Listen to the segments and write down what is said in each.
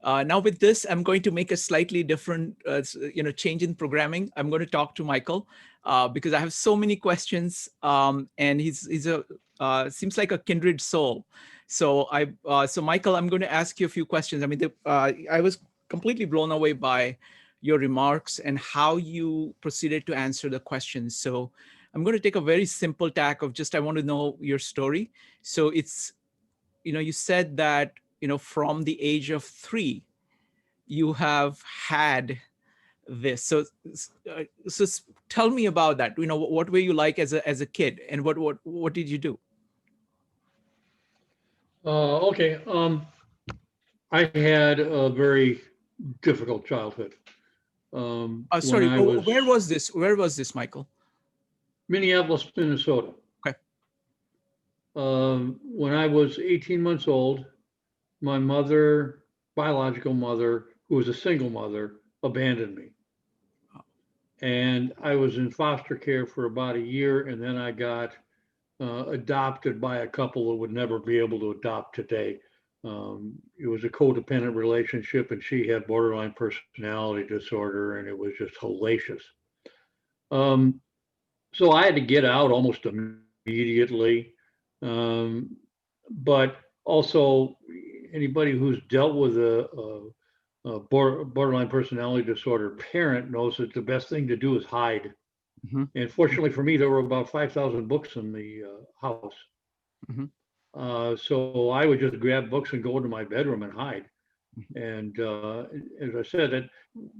Now with this, I'm going to make a slightly different, change in programming. I'm going to talk to Michael because I have so many questions, and he's a seems like a kindred soul. So Michael, I'm going to ask you a few questions. I mean, I was completely blown away by your remarks and how you proceeded to answer the questions. So I'm going to take a very simple tack of just I want to know your story. So it's you said that from the age of 3 you have had this. So tell me about that. What were you like as a kid, and what did you do? Okay. I had a very difficult childhood. When Sorry, I was where was this, Michael? Minneapolis, Minnesota. Okay. When I was 18 months old, my mother, biological mother, who was a single mother, abandoned me. And I was in foster care for about a year, and then I got adopted by a couple that would never be able to adopt today. It was a codependent relationship, and she had borderline personality disorder, and it was just hellacious. Um, so I had to get out almost immediately. But also, anybody who's dealt with a borderline personality disorder parent knows that the best thing to do is hide. Hmm. And fortunately for me, there were about 5,000 books in the house. Hmm. So I would just grab books and go into my bedroom and hide. And as I said,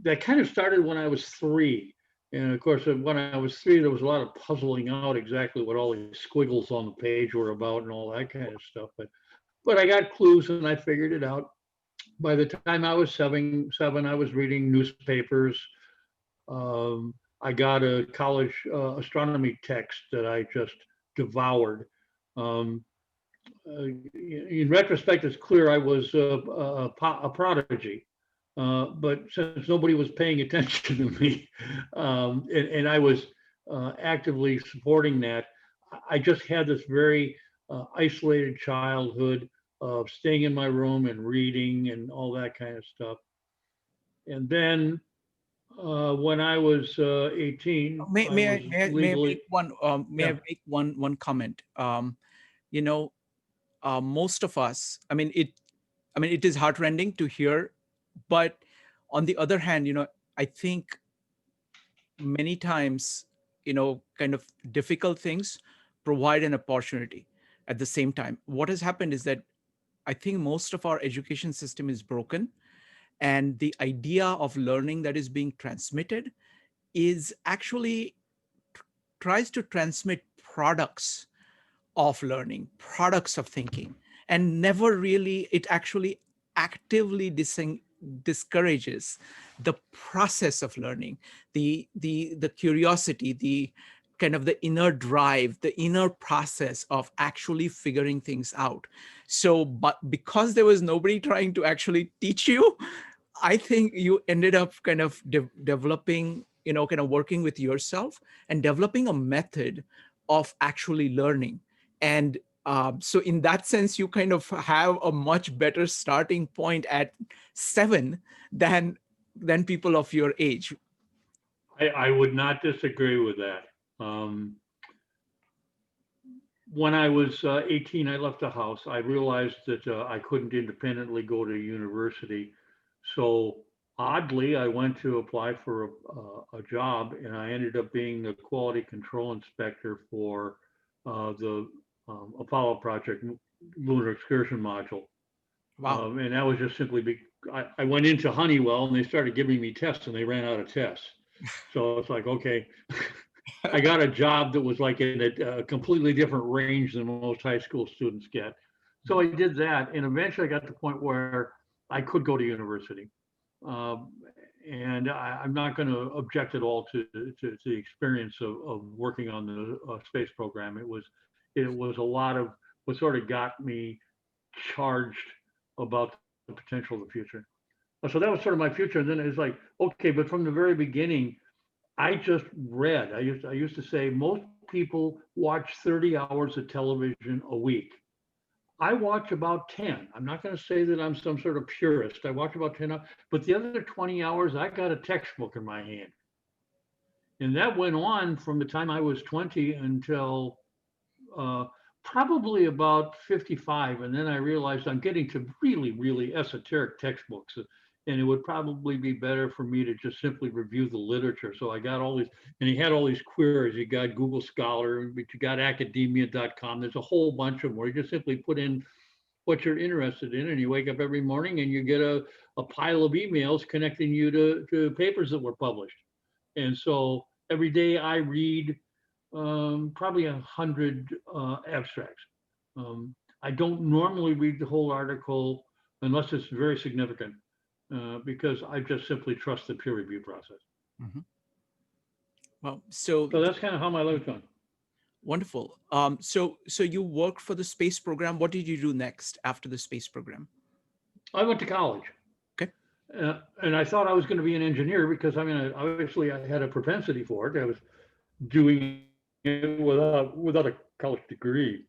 that kind of started when I was 3. And of course, when I was 3, there was a lot of puzzling out exactly what all these squiggles on the page were about and all that kind of stuff. But I got clues and I figured it out. By the time I was seven, I was reading newspapers. I got a college astronomy text that I just devoured. Um, in retrospect, it's clear I was a prodigy. But since nobody was paying attention to me, and I was actively supporting that, I just had this very isolated childhood of staying in my room and reading and all that kind of stuff. And then when I was 18, May I may was I may I, may I make legally, one may I yeah. make one comment? You know, most of us. I mean, it is heartrending to hear, but on the other hand, I think many times, kind of difficult things provide an opportunity at the same time. What has happened is that I think most of our education system is broken, and the idea of learning that is being transmitted is actually tries to transmit products of learning, products of thinking, and never really, it actually actively discourages the process of learning, the curiosity, the kind of the inner drive, the inner process of actually figuring things out. So, but because there was nobody trying to actually teach you, I think you ended up kind of developing, kind of working with yourself and developing a method of actually learning. And so in that sense, you kind of have a much better starting point at 7 than people of your age. I would not disagree with that. When I was 18, I left the house. I realized that I couldn't independently go to university. So oddly, I went to apply for a job, and I ended up being the quality control inspector for the Apollo project lunar excursion module. Wow. And that was just simply I went into Honeywell and they started giving me tests and they ran out of tests. So it's like, okay, I got a job that was like in a completely different range than most high school students get. So I did that, and eventually I got to the point where I could go to university. Um, and I'm not going to object at all to the experience of working on the space program. It was a lot of what sort of got me charged about the potential of the future. So that was sort of my future. And then it's like, okay, but from the very beginning, I just read. I used to say most people watch 30 hours of television a week. I watch about 10. I'm not going to say that I'm some sort of purist. I watch about 10, but the other 20 hours, I got a textbook in my hand. And that went on from the time I was 20 until uh, probably about 55. And then I realized I'm getting to really, really esoteric textbooks. And it would probably be better for me to just simply review the literature. So I got all these, and he had all these queries. You got Google Scholar, but you got academia.com. There's a whole bunch of them where you just simply put in what you're interested in, and you wake up every morning and you get a pile of emails connecting you to papers that were published. And so every day I read probably 100 abstracts. I don't normally read the whole article unless it's very significant, because I just simply trust the peer review process. Mm-hmm. Well, so So that's kind of how my life's gone. wonderful. So you worked for the space program. What did you do next after the space program? I went to college. Okay. And I thought I was going to be an engineer because I mean, obviously I had a propensity for it. I was doing it without a college degree.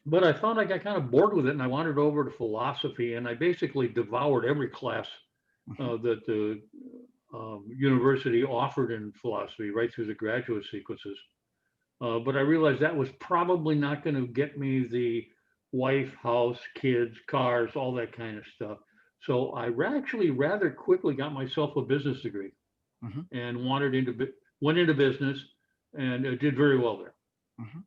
But I found I got kind of bored with it and I wandered over to philosophy and I basically devoured every class that the university offered in philosophy right through the graduate sequences. But I realized that was probably not going to get me the wife, house, kids, cars, all that kind of stuff. So I actually rather quickly got myself a business degree Mm-hmm. and went into business and did very well there. Mm-hmm.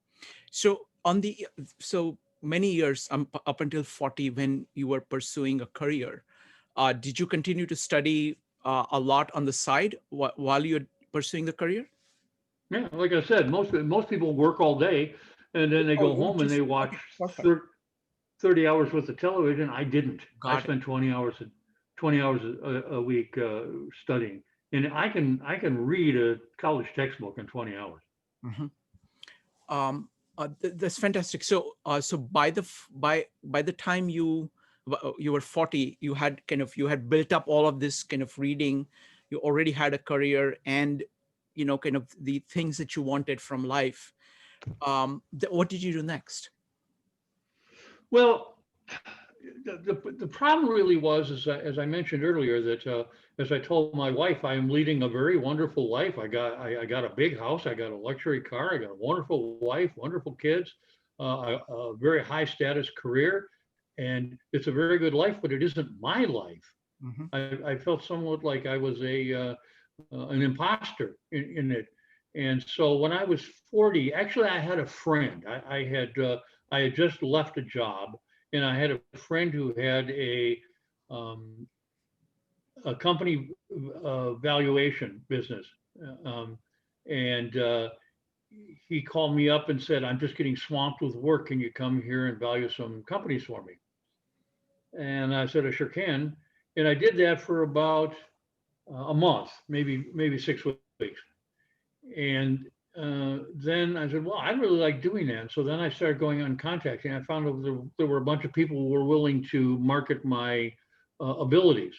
So many years up until 40, when you were pursuing a career, did you continue to study a lot on the side while you're pursuing the career? Yeah, like I said, most people work all day and then they Oh, go home and they watch okay, perfect. 30 hours worth of television. I didn't. I Got it. spent 20 hours a week studying, and I can read a college textbook in 20 hours. Mm-hmm. That's fantastic. So by the time you were 40, you had built up all of this kind of reading. You already had a career, and kind of the things that you wanted from life. What did you do next? Well, the problem really was, as I mentioned earlier, that as I told my wife, I am leading a very wonderful life. I got a big house, I got a luxury car, I got a wonderful wife, wonderful kids, a very high status career, and it's a very good life, but it isn't my life. Mm-hmm. I felt somewhat like I was an imposter in it. And so when I was 40, actually, I had a friend. I had just left a job, and I had a friend who had um, a company valuation business, um, and he called me up and said, "I'm just getting swamped with work. Can you come here and value some companies for me?" And I said, "I sure can." And I did that for about a month, maybe 6 weeks. And then I said, well, I really like doing that. So then I started going on contacting. I found out there were a bunch of people who were willing to market my abilities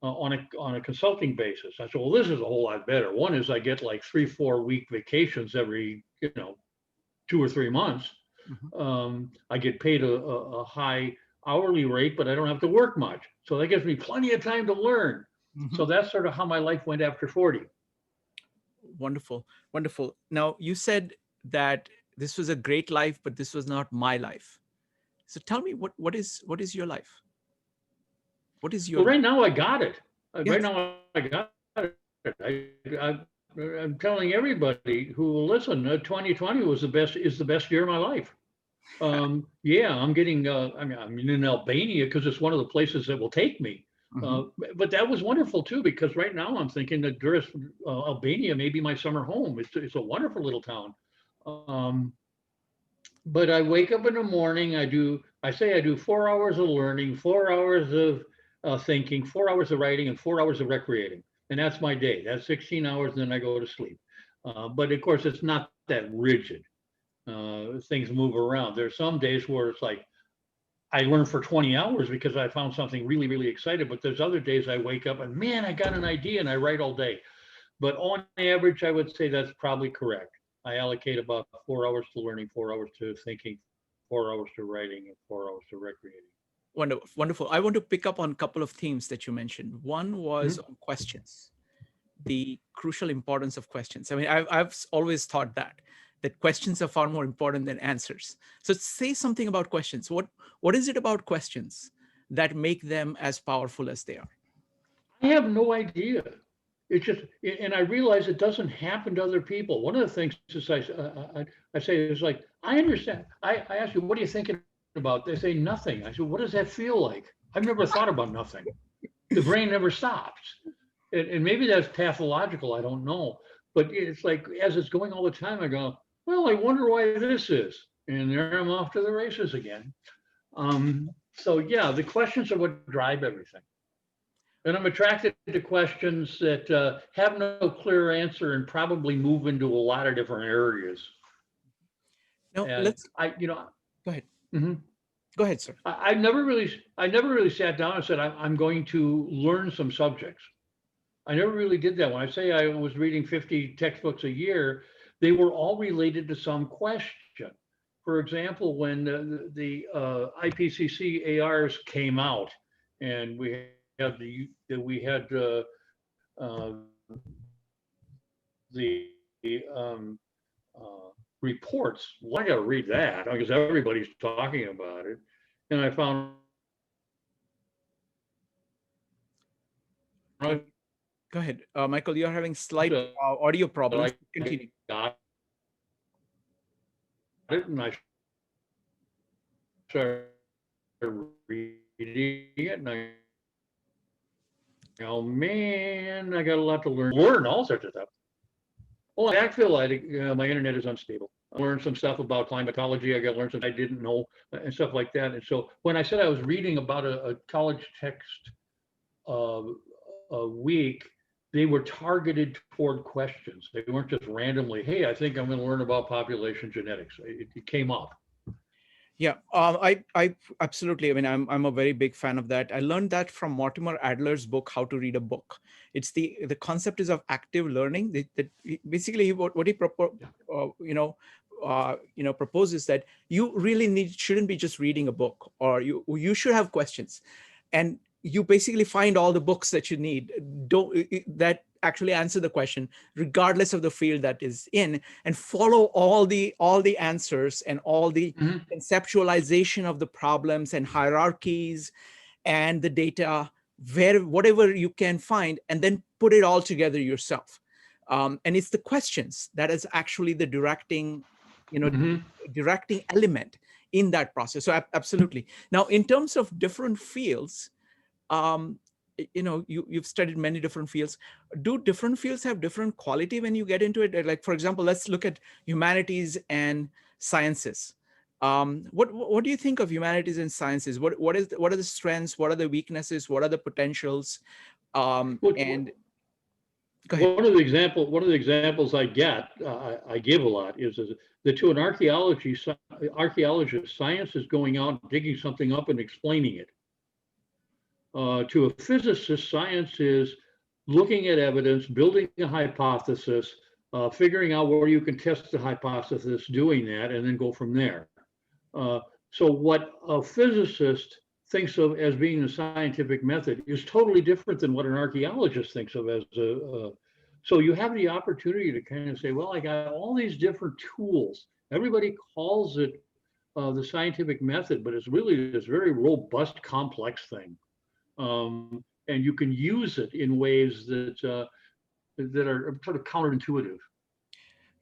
on a consulting basis. I said, well, this is a whole lot better. One is I get like 3-4 week vacations every 2 or 3 months. Mm-hmm. I get paid a high hourly rate, but I don't have to work much. So that gives me plenty of time to learn. Mm-hmm. So that's sort of how my life went after 40. Wonderful, wonderful. Now, you said that this was a great life, but this was not my life. So tell me, what is your life? What is your Well, life? right now I got it. Right Yes. now I got it. I'm telling everybody who will listen, 2020 is the best year of my life. Yeah, I'm getting. I'm in Albania because it's one of the places that will take me. Mm-hmm. Uh, but that was wonderful too because right now I'm thinking that Albania may be my summer home. It's a wonderful little town. Um, but I wake up in the morning. I do 4 hours of learning, 4 hours of thinking, 4 hours of writing, and 4 hours of recreating, and that's my day. That's 16 hours, and then I go to sleep. But of course, it's not that rigid. Things move around. There's some days where it's like I learn for 20 hours because I found something really, really exciting. But there's other days I wake up and man, I got an idea and I write all day. But on average, I would say that's probably correct. I allocate about 4 hours to learning, 4 hours to thinking, 4 hours to writing and 4 hours to recreating. Wonderful, wonderful. I want to pick up on a couple of themes that you mentioned. One was Mhm. on questions, the crucial importance of questions. I mean, I've always thought that questions are far more important than answers. So say something about questions. What is it about questions that make them as powerful as they are? I have no idea. It's just, and I realize it doesn't happen to other people. One of the things is I say is like, I understand. I ask you, what are you thinking about? They say nothing. I said, what does that feel like? I've never thought about nothing. The brain never stops. And maybe that's pathological. I don't know. But it's like, as it's going all the time, I go, well, I wonder why this is. And there I'm off to the races again. So yeah, the questions are what drive everything. And I'm attracted to questions that have no clear answer and probably move into a lot of different areas. Now And let's I, you know, go ahead. mhm. Go ahead, sir. I never really sat down and said, I'm going to learn some subjects. I never really did that. When I say I was reading 50 textbooks a year, they were all related to some question. For example, when IPCC ARs came out, and we had the reports. Well, I got to read that because everybody's talking about it, and I found Go, go ahead, Michael. You're having slight that audio problems. I Continue. got it, and I started reading it, and I go, man, I got a lot to learn all sorts of stuff. Well, in Backfill, my internet is unstable. I learned some stuff about climatology. I got to learn some I didn't know and stuff like that. And so when I said I was reading about a college text uh, a week, they were targeted toward questions. They weren't just randomly, hey, I think I'm going to learn about population genetics. It came up. Yeah, I absolutely. I mean, I'm a very big fan of that. I learned that from Mortimer Adler's book, How to Read a Book. It's the concept is of active learning. Basically, what he proposes that you really shouldn't be just reading a book, or you should have questions, and you basically find all the books that you need that actually answer the question regardless of the field that is in, and follow all the answers and all the Mhm. conceptualization of the problems and hierarchies and the data whatever you can find, and then put it all together yourself. And it's the questions that is actually the you know Mhm. directing element in that process. So absolutely. Now, in terms of different fields, um, you've studied many different fields. Do different fields have different quality when you get into it? Like, for example, let's look at humanities and sciences. What do you think of humanities and sciences? What are the strengths? What are the weaknesses? What are the potentials? Well, And go ahead. one of the examples I get, I give a lot is that to an archaeologist, science is going out, digging something up, and explaining it. To a physicist, science is looking at evidence, building a hypothesis, figuring out where you can test the hypothesis, doing that, and then go from there. Uh, so what a physicist thinks of as being the scientific method is totally different than what an archaeologist thinks of as so you have the opportunity to kind of say, well, I got all these different tools. Everybody calls it the scientific method, but it's really this very robust, complex thing. And you can use it in ways that are sort of counterintuitive.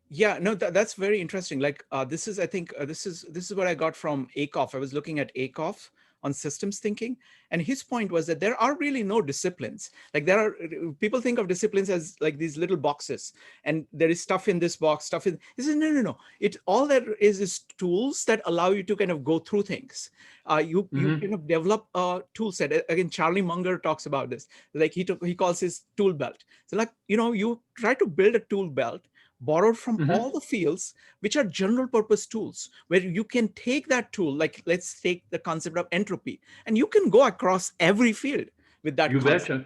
Yeah, no, that's very interesting. Like, this is, I think, this is what I got from Akoff. I was looking at Akoff on systems thinking, and his point was that there are really no disciplines. Like, there are people think of disciplines as like these little boxes, and there is stuff in this box, stuff in. He says, no, no, no. It all there is tools that allow you to kind of go through things. You Mm-hmm. kind of develop a tool set. Again, Charlie Munger talks about this. Like he calls his tool belt. So like you try to build a tool belt borrowed from Mm-hmm. all the fields, which are general purpose tools, where you can take that tool, like let's take the concept of entropy, and you can go across every field with that You concept. betcha.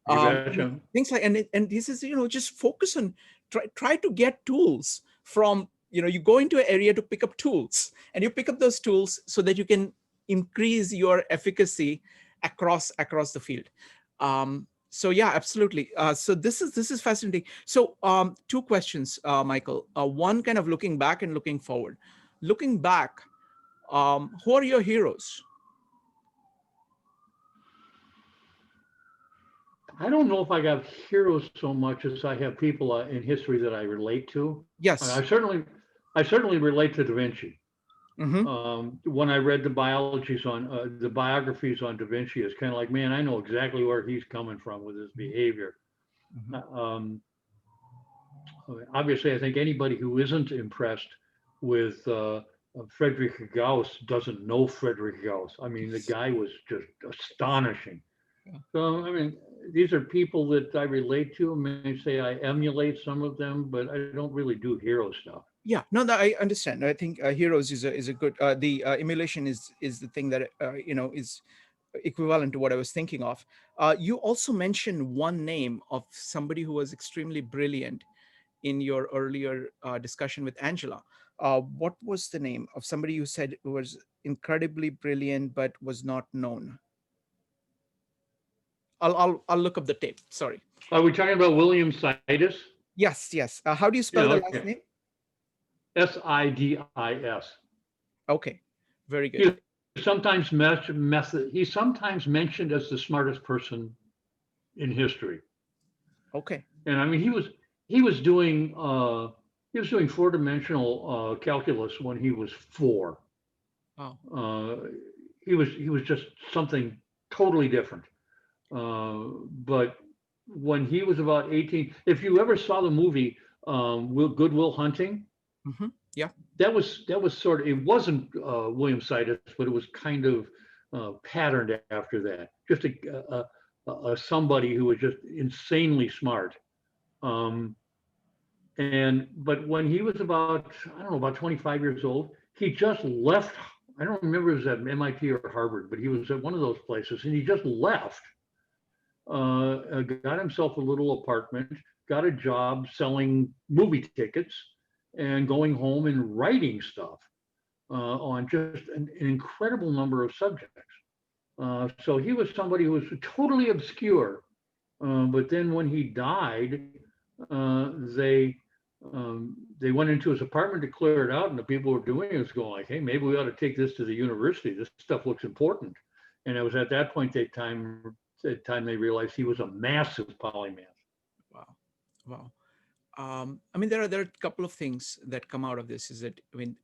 You And betcha. things like, and this is, just focus on, try to get tools from you go into an area to pick up tools, and you pick up those tools so that you can increase your efficacy across the field. So yeah, absolutely. So this is fascinating. So two questions, Michael. One, kind of looking back and looking forward. Looking back, who are your heroes? I don't know if I got heroes so much as I have people in history that I relate to. I Yes. certainly, I certainly relate to Da Vinci. Mm-hmm. When I read the biographies on Da Vinci, it's kind of like, man, I know exactly where he's coming from with his behavior. Mm-hmm. Um, Obviously, I think anybody who isn't impressed with Friedrich Gauss doesn't know Friedrich Gauss. I mean, the Yes. guy was just astonishing. Yeah. So, I mean, these are people that I relate to. I may say I emulate some of them, but I don't really do hero stuff. Yeah, no, no, I understand. I think heroes is a good. The emulation is the thing that is equivalent to what I was thinking of. You also mentioned one name of somebody who was extremely brilliant in your earlier discussion with Angela. What was the name of somebody you said was incredibly brilliant but was not known? I'll look up the tape. Sorry. Are we talking about William Sidis? Yes, yes. How do you spell Yeah, the last okay. name? Sidis. Okay, very good. He's he's sometimes mentioned as the smartest person in history. Okay. And I mean, he was doing four-dimensional calculus when he was four. Wow. Uh, he was just something totally different. But when he was about 18, if you ever saw the movie Good Will Hunting, Mm-hmm. Yeah. that was sort of, it wasn't William Sidis, but it was kind of patterned after that. Just a somebody who was just insanely smart. Um, but when he was about, I don't know, about 25 years old, he just left. I don't remember if it was at MIT or Harvard, but he was at one of those places, and he just left. Got himself a little apartment, got a job selling movie tickets, and going home and writing stuff on just an incredible number of subjects. So he was somebody who was totally obscure. But then when he died, uh, they they went into his apartment to clear it out, and the people who were doing it was going like, "Hey, maybe we ought to take this to the university. This stuff looks important." And it was at that point that time they realized he was a massive polymath. Wow. Wow. I mean, there are a couple of things that come out of this. Is that, I mean,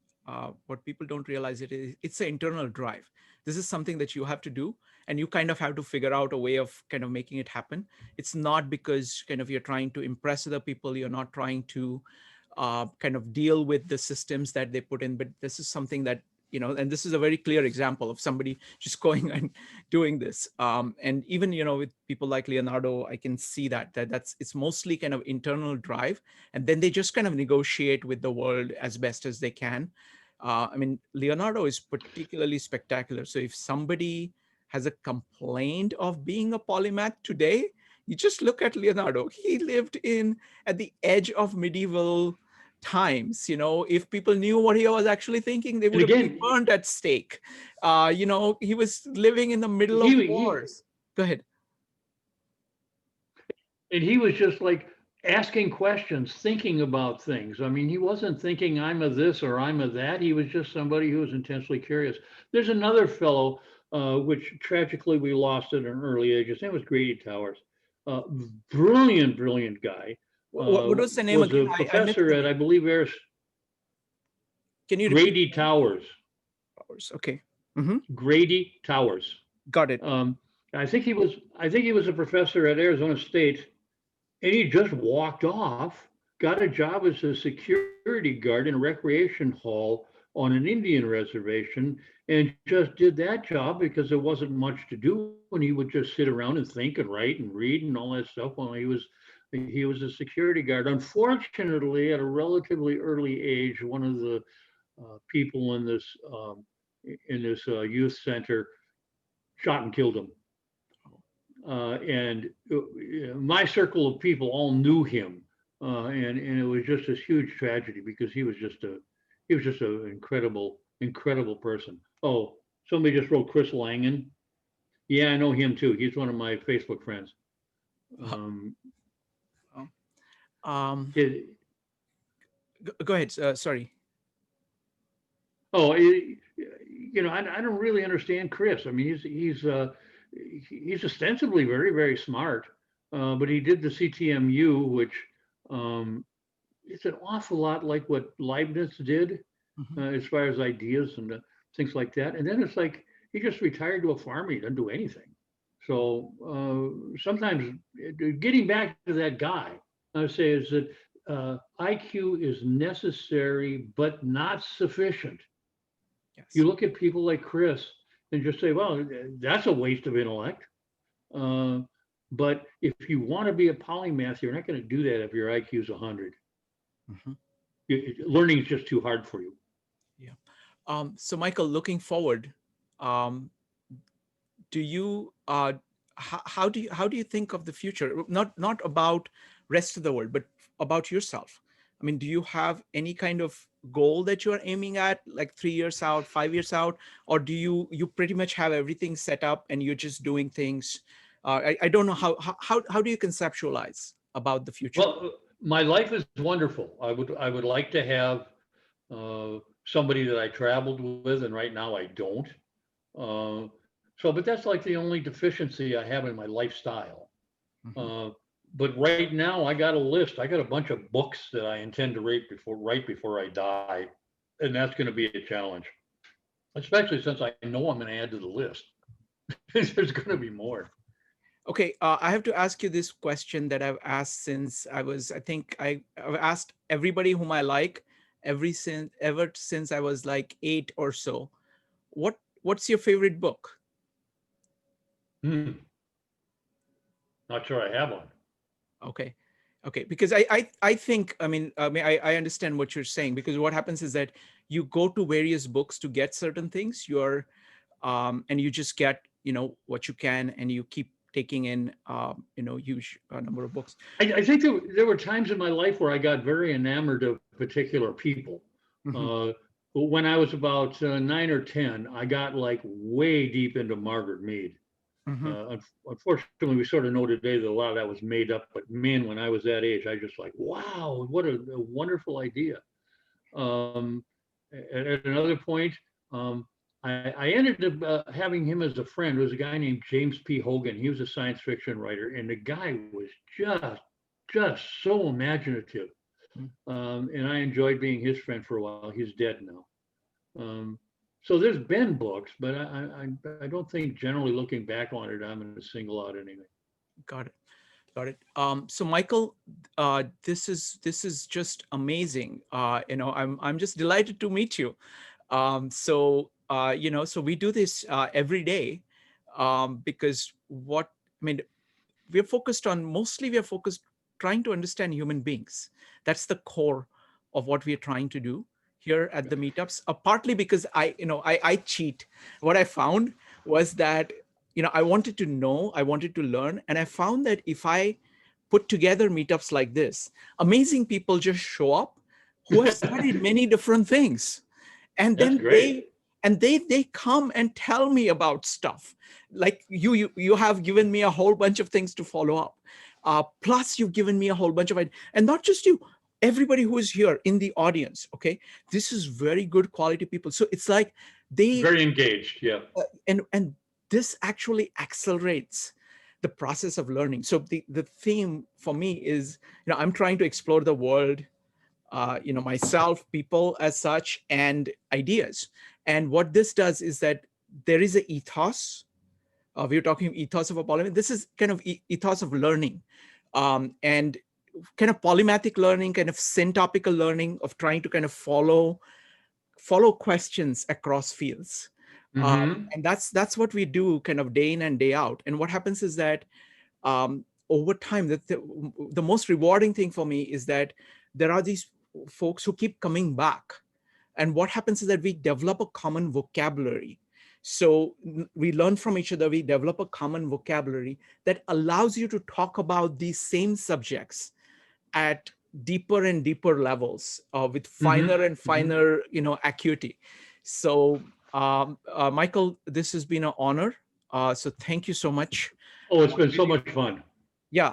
what people don't realize it's an internal drive. This is something that you have to do, and you kind of have to figure out a way of kind of making it happen. It's not because kind of you're trying to impress other people. You're not trying to kind of deal with the systems that they put in. But this is something that, and this is a very clear example of somebody just going and doing this. And even, with people like Leonardo, I can see that's it's mostly kind of internal drive, and then they just kind of negotiate with the world as best as they can. I mean, Leonardo is particularly spectacular. So if somebody has a complaint of being a polymath today, you just look at Leonardo. He lived in at the edge of medieval times. If people knew what he was actually thinking, they And would have been again, burned at stake. He was living in the middle of he wars. Go ahead. and he was just like asking questions, thinking about things. I mean, he wasn't thinking I'm a this or I'm a that. He was just somebody who was intensely curious. There's another fellow, which tragically we lost at an early age. His name was Grady Towers. Uh, Brilliant, brilliant guy. What was the name Was again? a I missed professor the at, name. I believe, there's Can you repeat Grady the name? Towers. Okay. Hmm. Grady Towers. Got it. Um, I think he was a professor at Arizona State, and he just walked off, got a job as a security guard in a recreation hall on an Indian reservation, and just did that job because there wasn't much to do, and he would just sit around and think and write and read and all that stuff while he was a security guard. Unfortunately, at a relatively early age, one of the people in this youth center shot and killed him. And my circle of people all knew him. and it was just this huge tragedy because he was just an incredible person. Oh, somebody just wrote Chris Langan. Yeah, I know him too. He's one of my Facebook friends. Um, um, it, go ahead. Sorry. oh, I don't really understand Chris. I mean, he's ostensibly very smart, but he did the CTMU, which um, it's an awful lot like what Leibniz did Mhm. as far as ideas and things like that. And then it's like he just retired to a farm. He doesn't do anything. So sometimes getting back to that guy, I would say is that IQ is necessary but not sufficient. You Yes. look at people like Chris and just say, well, that's a waste of intellect. Uh, but if you want to be a polymath, you're not going to do that if your IQ is 100. Mhm. Learning is just too hard for you. Yeah. So Michael, looking forward, um, do you how do you think of the future? Not about rest of the world, but about yourself. I mean, do you have any kind of goal that you are aiming at, like 3 years out, 5 years out, or do you pretty much have everything set up and you're just doing things? I don't know how do you conceptualize about the future? Well, my life is wonderful. I would like to have somebody that I traveled with, and right now I don't. But that's like the only deficiency I have in my lifestyle. Mhm. Uh, but right now, I got a list. I got a bunch of books that I intend to read right before I die, and that's going to be a challenge, especially since I know I'm going to add to the list. There's going to be more. Okay, I have to ask you this question that I've asked since I think I've asked everybody whom I like ever since I was like 8 or so. What's your favorite book? Hmm, not sure I have one. Okay. Okay, because I think I understand what you're saying, because what happens is that you go to various books to get certain things. And you just get what you can, and you keep taking in huge number of books. I think there were times in my life where I got very enamored of particular people. Mhm. Uh, when I was about 9 or 10, I got like way deep into Margaret Mead. Mhm. Unfortunately, we sort of know today that a lot of that was made up. But man, when I was that age, I just like, wow, what a wonderful idea. Um, at another point, I ended up having him as a friend. There was a guy named James P. Hogan. He was a science fiction writer, and the guy was just so imaginative. Mm. And I enjoyed being his friend for a while. He's dead now. Um, so there's been books, but I don't think generally looking back on it, I'm going to single out anything. Got it. Got it. So Michael, this is just amazing. I'm just delighted to meet you. So we do this every day, because I mean, we are focused trying to understand human beings. That's the core of what we are trying to do here at the meetups. Partly because I cheat. What I found was that I wanted to know, I wanted to learn, and I found that if I put together meetups like this, amazing people just show up who have studied many different things, and That's then great. they come and tell me about stuff. Like you have given me a whole bunch of things to follow up. Plus you've given me a whole bunch of ideas, and not just you, everybody who is here in the audience. Okay, this is very good quality people, so it's like they Very engaged. Yeah. and this actually accelerates the process of learning. So the theme for me is, I'm trying to explore the world, myself, people as such, and ideas. And what this does is that there is an ethos. We were talking ethos of a polymath. This is kind of ethos of learning, and kind of polymathic learning, kind of syntopical learning of trying to kind of follow questions across fields. Mm-hmm. And that's what we do kind of day in and day out. And what happens is that over time, the most rewarding thing for me is that there are these folks who keep coming back. And what happens is that we develop a common vocabulary. So we learn from each other, we develop a common vocabulary that allows you to talk about these same subjects at deeper and deeper levels with Hmm. finer and Hmm. finer, acuity. So, Michael, this has been an honor. So thank you so much. Oh, it's been so much fun.